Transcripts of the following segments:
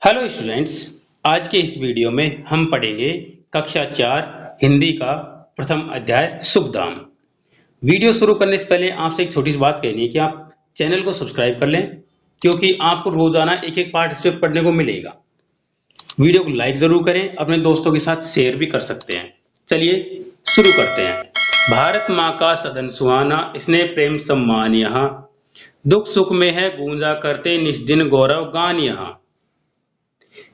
Hello students, आज के इस वीडियो में हम पढ़ेंगे कक्षा 4 हिंदी का प्रथम अध्याय सुखधाम। वीडियो शुरू करने से पहले आपसे एक छोटी सी बात कहनी है कि आप चैनल को सब्सक्राइब कर लें, क्योंकि आपको रोजाना एक एक पार्ट इसमें पढ़ने को मिलेगा। वीडियो को लाइक जरूर करें, अपने दोस्तों के साथ शेयर भी कर सकते हैं। चलिए शुरू करते हैं। भारत माँ का सदन सुहाना, स्नेह प्रेम सम्मान यहाँ, दुख सुख में है गूंजा करते निज दिन गौरव गान यहाँ।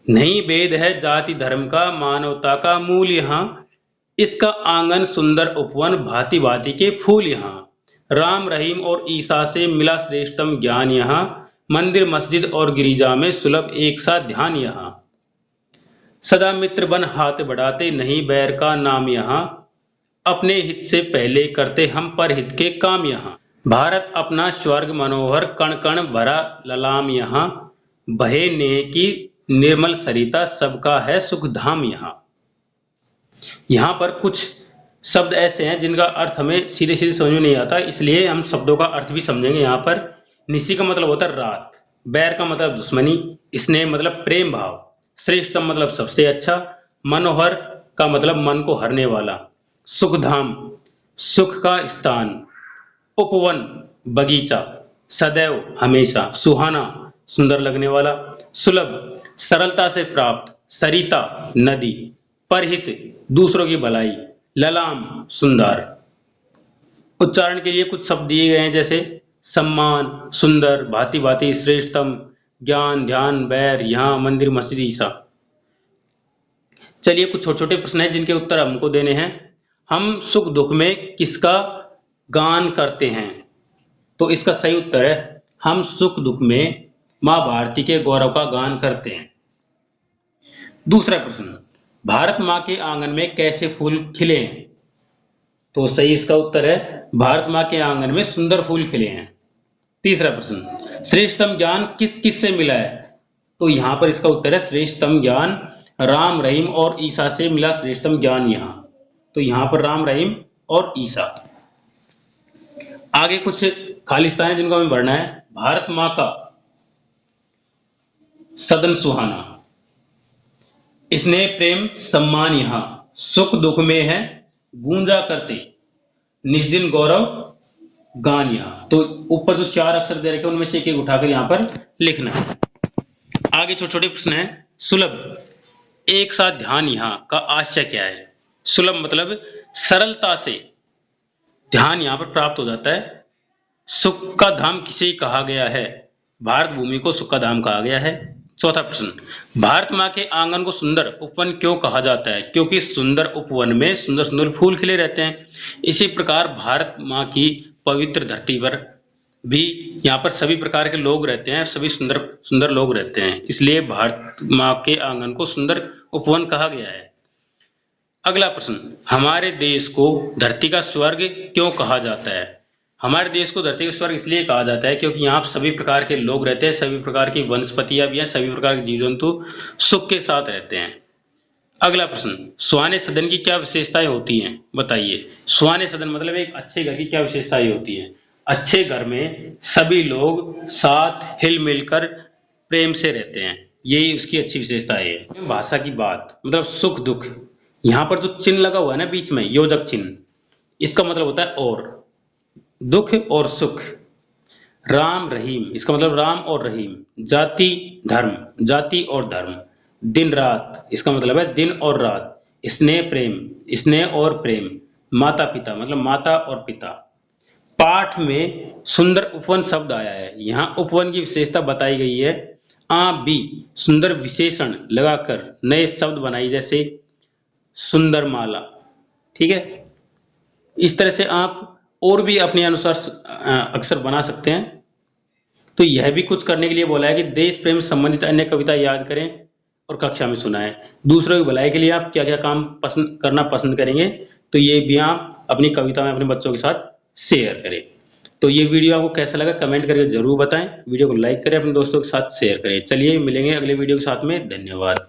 नहीं भेद है जाति धर्म का, मानवता का मूल यहाँ, इसका आंगन सुंदर उपवन, भांति भांति के फूल यहाँ। राम रहीम और ईसा से मिला श्रेष्ठतम ज्ञान यहाँ, मंदिर मस्जिद और गिरिजा में सुलभ एक सा ध्यान यहाँ। सदा मित्र बन हाथ बढ़ाते, नहीं बैर का नाम यहाँ, अपने हित से पहले करते हम पर हित के काम यहाँ। भारत अपना स्वर्ग मनोहर, कण कण भरा ललाम यहाँ, बहे नेह की निर्मल सरिता, सबका है सुख धाम यहाँ। यहाँ पर कुछ शब्द ऐसे हैं जिनका अर्थ हमें सीधे सीधे समझ में नहीं आता, इसलिए हम शब्दों का अर्थ भी समझेंगे। यहाँ पर निशी का मतलब होता है रात, बैर का मतलब दुश्मनी, स्नेह मतलब प्रेम भाव, श्रेष्ठतम मतलब सबसे अच्छा, मनोहर का मतलब मन को हरने वाला, सुखधाम सुख का स्थान, उपवन बगीचा, सदैव हमेशा, सुहाना सुंदर लगने वाला, सुलभ सरलता से प्राप्त, सरिता नदी, परहित दूसरों की भलाई, ललाम सुंदर। उच्चारण के लिए कुछ शब्द दिए गए हैं जैसे सम्मान, सुंदर, भांति भांति, श्रेष्ठतम, ज्ञान, ध्यान, बैर, यहाँ, मंदिर, मस्जिद, ईसा। चलिए कुछ छोटे छोटे प्रश्न हैं जिनके उत्तर हमको देने हैं। हम सुख दुख में किसका गान करते हैं? तो इसका सही उत्तर है हम सुख दुख में मां भारती के गौरव का गान करते हैं। दूसरा प्रश्न, भारत मां के आंगन में कैसे फूल खिले हैं? तो सही इसका उत्तर है भारत मां के आंगन में सुंदर फूल खिले हैं। तीसरा प्रश्न, श्रेष्ठतम ज्ञान किस किस से मिला है? तो यहां पर इसका उत्तर है श्रेष्ठतम ज्ञान राम रहीम और ईसा से मिला श्रेष्ठतम ज्ञान यहाँ। तो यहां पर राम रहीम और ईसा। आगे कुछ खालिस्तान है जिनको हमें पढ़ना है। भारत मां का सदन सुहाना, स्नेह प्रेम सम्मान यहाँ, सुख दुख में है गूंजा करते निज दिन गौरव गान यहाँ। तो ऊपर जो चार अक्षर दे रखे उनमें से एक एक उठाकर यहाँ पर लिखना है। आगे छोटे छोटे प्रश्न है। सुलभ एक साथ ध्यान यहाँ का आशय क्या है? सुलभ मतलब सरलता से ध्यान यहाँ पर प्राप्त हो जाता है। सुख का धाम किसे कहा गया है? भारत भूमि को सुख का धाम कहा गया है। चौथा प्रश्न, भारत माँ के आंगन को सुंदर उपवन क्यों कहा जाता है? क्योंकि सुंदर उपवन में सुंदर सुंदर फूल खिले रहते हैं। इसी प्रकार भारत माँ की पवित्र धरती पर भी यहाँ पर सभी प्रकार के लोग रहते हैं, सभी सुंदर सुंदर लोग रहते हैं, इसलिए भारत माँ के आंगन को सुंदर उपवन कहा गया है। अगला प्रश्न, हमारे देश को धरती का स्वर्ग क्यों कहा जाता है? हमारे देश को धरती का स्वर्ग इसलिए कहा जाता है क्योंकि यहाँ सभी प्रकार के लोग रहते हैं, सभी प्रकार की वनस्पतियां भी हैं, सभी प्रकार के जीव जंतु सुख के साथ रहते हैं। अगला प्रश्न, सुहाने सदन की क्या विशेषताएं होती हैं? बताइए। सुहाने सदन मतलब एक अच्छे घर की क्या विशेषताएं होती हैं? अच्छे घर में सभी लोग साथ हिल मिलकर प्रेम से रहते हैं, यही उसकी अच्छी विशेषता है। भाषा की बात मतलब सुख दुख, यहाँ पर जो चिन्ह लगा हुआ है ना बीच में, योजक चिन्ह, इसका मतलब होता है और, दुख और सुख। राम रहीम, इसका मतलब राम और रहीम। जाति धर्म, जाति और धर्म। दिन रात, इसका मतलब है दिन और रात। स्नेह प्रेम, स्नेह और प्रेम। माता पिता मतलब माता और पिता। पाठ में सुंदर उपवन शब्द आया है, यहाँ उपवन की विशेषता बताई गई है। आप भी सुंदर विशेषण लगाकर नए शब्द बनाइए, जैसे सुंदर माला। ठीक है, इस तरह से आप और भी अपने अनुसार अक्षर बना सकते हैं। तो यह भी कुछ करने के लिए बोला है कि देश प्रेम संबंधित अन्य कविता याद करें और कक्षा में सुनाएं। दूसरों की भलाई के लिए आप क्या क्या काम करना पसंद करेंगे, तो ये भी आप अपनी कविता में अपने बच्चों के साथ शेयर करें। तो ये वीडियो आपको कैसा लगा कमेंट करके जरूर बताएं। वीडियो को लाइक करें, अपने दोस्तों के साथ शेयर करें। चलिए मिलेंगे अगले वीडियो के साथ में। धन्यवाद।